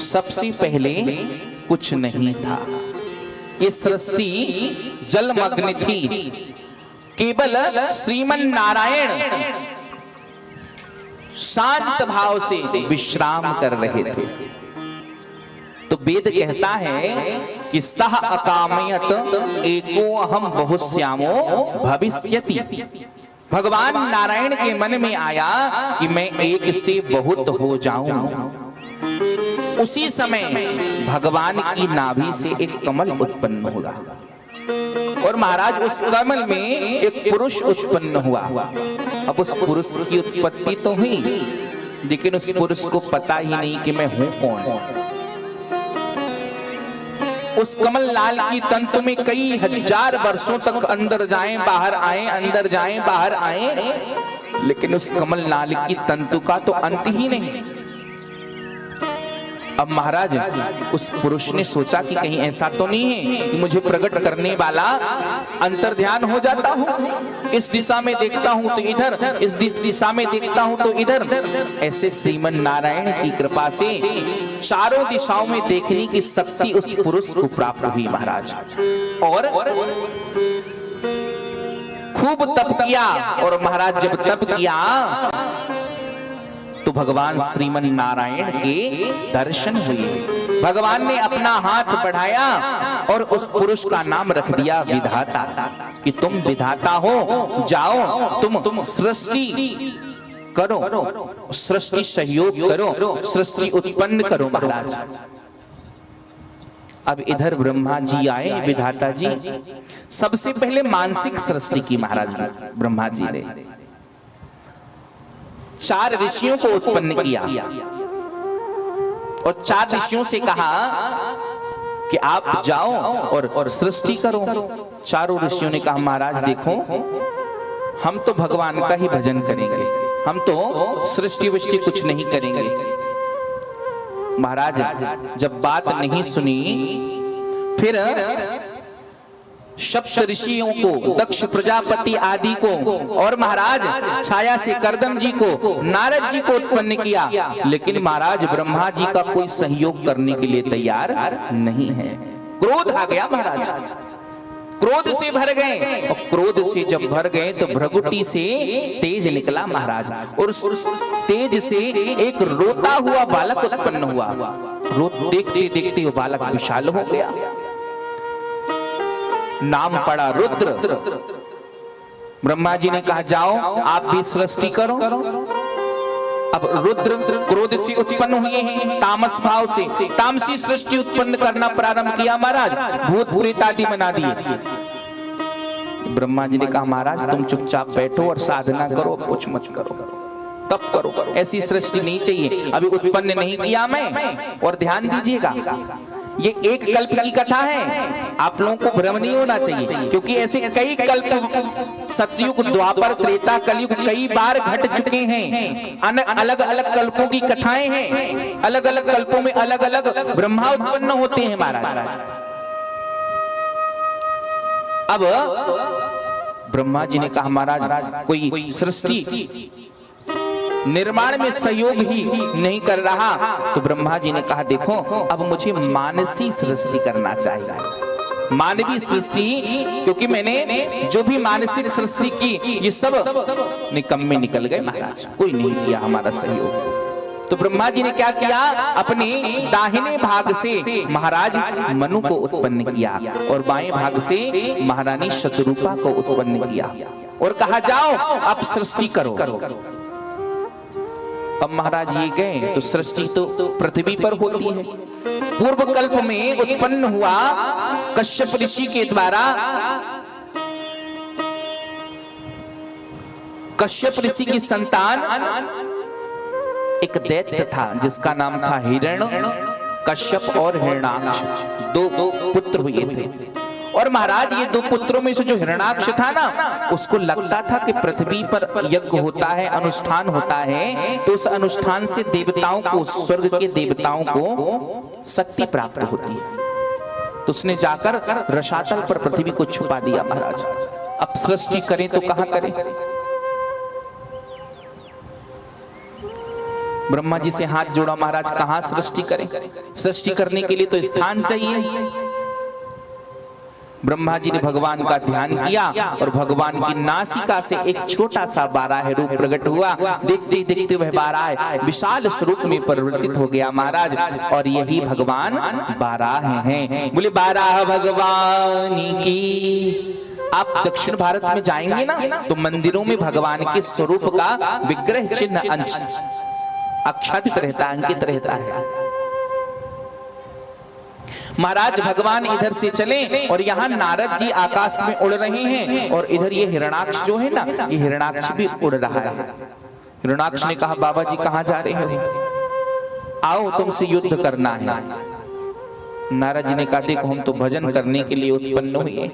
सबसे पहले कुछ नहीं था। ये सृष्टि जलमग्न थी, केवल श्रीमन नारायण शांत भाव से विश्राम कर रहे थे। तो वेद कहता है कि सह अकामयत एको अहम बहुश्यामो भविष्यति। भगवान नारायण के मन में आया कि मैं एक से बहुत हो जाऊं। उसी समय भगवान की नाभि से एक कमल उत्पन्न हुआ और महाराज उस कमल में एक पुरुष उत्पन्न हुआ। अब उस पुरुष की उत्पत्ति तो हुई, लेकिन उस पुरुष को पता ही नहीं कि मैं हूं कौन। उस कमल लाल की तंतु में कई हजार वर्षों तक अंदर जाएं बाहर आए, अंदर जाएं बाहर आए, लेकिन उस कमल लाल की तंतु का तो अंत ही नहीं। अब महाराज उस पुरुष ने सोचा कि कहीं ऐसा तो नहीं है कि मुझे प्रकट करने वाला अंतर्ध्यान हो जाता हूँ। इस दिशा में देखता हूँ तो इधर, इस दिशा में देखता हूँ तो इधर। ऐसे श्रीमन नारायण की कृपा से चारों दिशाओं में देखने की शक्ति उस पुरुष को प्राप्त हुई महाराज। और खूब तप किया, और महाराज जब तप किया तो भगवान श्रीमन नारायण के दर्शन हुए। भगवान ने अपना हाथ बढ़ाया और उस पुरुष का नाम रख दिया विधाता, कि तुम विधाता हो, जाओ तुम सृष्टि करो, सृष्टि सहयोग करो, सृष्टि उत्पन्न करो महाराज। अब इधर ब्रह्मा जी आए, विधाता जी। सबसे पहले मानसिक सृष्टि की महाराज ब्रह्मा जी ने। 4 ऋषियों को उत्पन्न किया और 4 ऋषियों से कहा कि आप जाओ और सृष्टि करो। चारों ऋषियों ने कहा महाराज देखो, हम तो भगवान का ही भजन करेंगे, हम तो सृष्टि वृष्टि कुछ नहीं करेंगे। महाराज जब बात नहीं सुनी, फिर सप्त ऋषियों को, दक्ष प्रजापति आदि को, और महाराज छाया से करदम जी को, नारद जी को उत्पन्न किया, लेकिन महाराज ब्रह्मा जी का कोई सहयोग करने के लिए तैयार नहीं है। क्रोध आ गया महाराज, क्रोध से भर गए, और क्रोध से जब भर गए तो भ्रगुटी से तेज निकला महाराज, और उस तेज से एक रोता हुआ बालक उत्पन्न हुआ। देखते देखते वो बालक विशाल हो गया, नाम पड़ा रुद्र। ब्रह्मा जी ने कहा जाओ आप भी सृष्टि करो। अब रुद्र क्रोध से उत्पन्न हुए हैं, तामस भाव से तामसी सृष्टि उत्पन्न करना प्रारंभ किया महाराज, भूत प्रेत आदि बना दिए। ब्रह्मा जी ने कहा महाराज तुम चुपचाप बैठो और साधना करो, कुछ मत करो, तप करो, ऐसी सृष्टि नहीं चाहिए, अभी उत्पन्न नहीं किया मैं। और ध्यान दीजिएगा, ये एक कल्प की कथा है, आप लोगों को भ्रम नहीं होना चाहिए, क्योंकि ऐसे कई कल्प, सतयुग, द्वापर, त्रेता, कलयुग कई बार घट चुके हैं। अलग अलग कल्पों की कथाएं हैं, अलग अलग कल्पों में अलग अलग ब्रह्मा उत्पन्न होते हैं महाराज। अब ब्रह्मा जी ने कहा महाराज कोई सृष्टि निर्माण में सहयोग ही नहीं कर रहा, तो ब्रह्मा जी ने कहा देखो अब मुझे मानसी सृष्टि करना चाहिए, मानवीय सृष्टि, क्योंकि मैंने जो भी मानसिक सृष्टि की ये सब निकम्मे निकल गए महाराज, कोई नहीं किया हमारा सहयोग। तो ब्रह्मा जी ने क्या किया, अपने दाहिने भाग से महाराज मनु को उत्पन्न किया और बाएं भाग से महारानी शतरूपा को उत्पन्न किया और कहा जाओ अब सृष्टि करो। अब महाराज ये गए तो सृष्टि तो पृथ्वी पर होती है। पूर्व कल्प में उत्पन्न हुआ कश्यप ऋषि के द्वारा, कश्यप ऋषि की संतान एक दैत्य था जिसका नाम था हिरण्य कश्यप और हिरण्याक्ष, 2 पुत्र हुए थे। और महाराज ये 2 पुत्रों में से जो हिरण्याक्ष था ना, उसको लगता था कि पृथ्वी पर यज्ञ होता है, अनुष्ठान होता है, तो उस अनुष्ठान से देवताओं को, स्वर्ग के देवताओं को शक्ति प्राप्त होती है। तो उसने जाकर रसातल पर पृथ्वी को छुपा दिया महाराज। अब सृष्टि करें तो कहां करें, ब्रह्मा जी से हाथ जोड़ा, महाराज कहां सृष्टि करें, सृष्टि करने के लिए तो स्थान चाहिए। ब्रह्मा जी ने भगवान का ध्यान किया और भगवान की नासिका से एक छोटा सा बारह रूप प्रकट हुआ। देखते देखते वह बारह विशाल स्वरूप में परिवर्तित हो गया महाराज, और यही भगवान बारह हैं। बोले बारह भगवान की। आप दक्षिण भारत में जाएंगे ना तो मंदिरों में भगवान के स्वरूप का विग्रह चिन्ह अंश आच्छादित रहता है, अंकित रहता है। महाराज भगवान इधर से चले और यहाँ नारद जी आकाश में उड़ रहे हैं, और इधर ये हिरणाक्ष जो है ना, ये हिरणाक्ष भी उड़ रहा है। हिरणाक्ष ने कहा बाबा जी कहाँ जा रहे हो, आओ तुमसे युद्ध करना है। नारद जी ने कहा देखो हम तो भजन करने के लिए उत्पन्न हुए,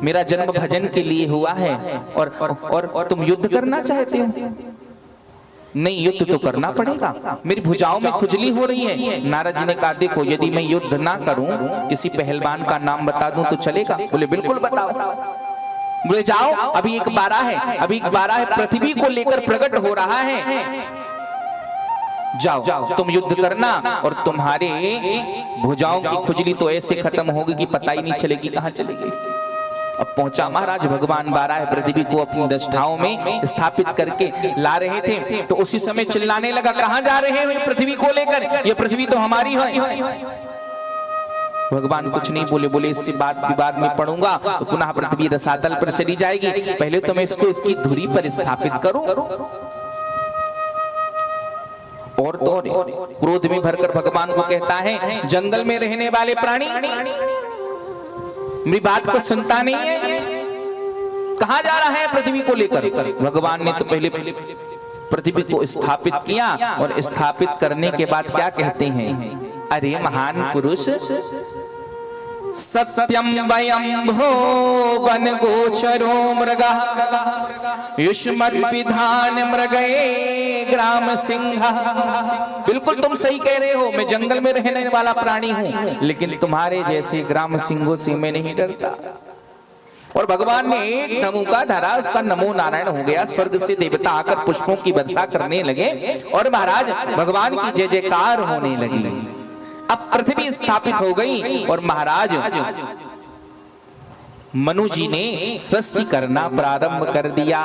मेरा जन्म भजन के लिए हुआ है, और तुम युद्ध करना चाहते हो? नहीं, युद्ध तो करना पड़ेगा, मेरी भुजाओं में खुजली हो रही है। नारद जी ने कहा देखो यदि मैं युद्ध ना करूं, किसी पहलवान का नाम बता दूं तो चलेगा? बोले बिल्कुल बताओ। बोले जाओ, अभी एक बारह है, अभी एक बारह है पृथ्वी को लेकर प्रकट हो रहा है, जाओ तुम युद्ध करना, और तुम्हारे भुजाओं की खुजली तो ऐसे खत्म होगी कि पता ही नहीं चलेगी कहां चलेगी। अब पहुंचा महाराज भगवान बारह पृथ्वी को अपनी दष्टाओं में स्थापित करके ला रहे थे, तो उसी समय चिल्लाने लगा कहां जा रहे हो ये पृथ्वी को लेकर, ये पृथ्वी तो हमारी है। भगवान कुछ नहीं बोले, बोले इससे बात विवाद में पड़ूंगा तो पुनः पृथ्वी रसातल पर चली जाएगी, पहले तो मैं इसको इसकी धुरी पर स्थापित करूं। और तो क्रोध में भरकर भगवान को कहता है जंगल में रहने वाले प्राणी मेरी बात को सुनता नहीं है, कहां जा रहा है पृथ्वी को लेकर? भगवान ने तो पहले पृथ्वी को स्थापित किया, और स्थापित करने के बाद क्या कहते हैं, अरे महान पुरुष सत्यम वयं भो वन गोचरो मृगः युष्मद् विधान मृगये ग्राम सिंह। बिल्कुल तुम सही कह रहे हो, मैं जंगल में रहने वाला प्राणी हूं, लेकिन तुम्हारे जैसे ग्राम सिंहों से मैं नहीं डरता। और भगवान ने एक नमूका धरा, उसका नमो नारायण हो गया। स्वर्ग से देवता आकर पुष्पों की वर्षा करने लगे, और महाराज भगवान की जय जयकार होने लगी। अब पृथ्वी स्थापित हो गई, और महाराज मनु जी ने सृष्टि करना प्रारंभ कर दिया।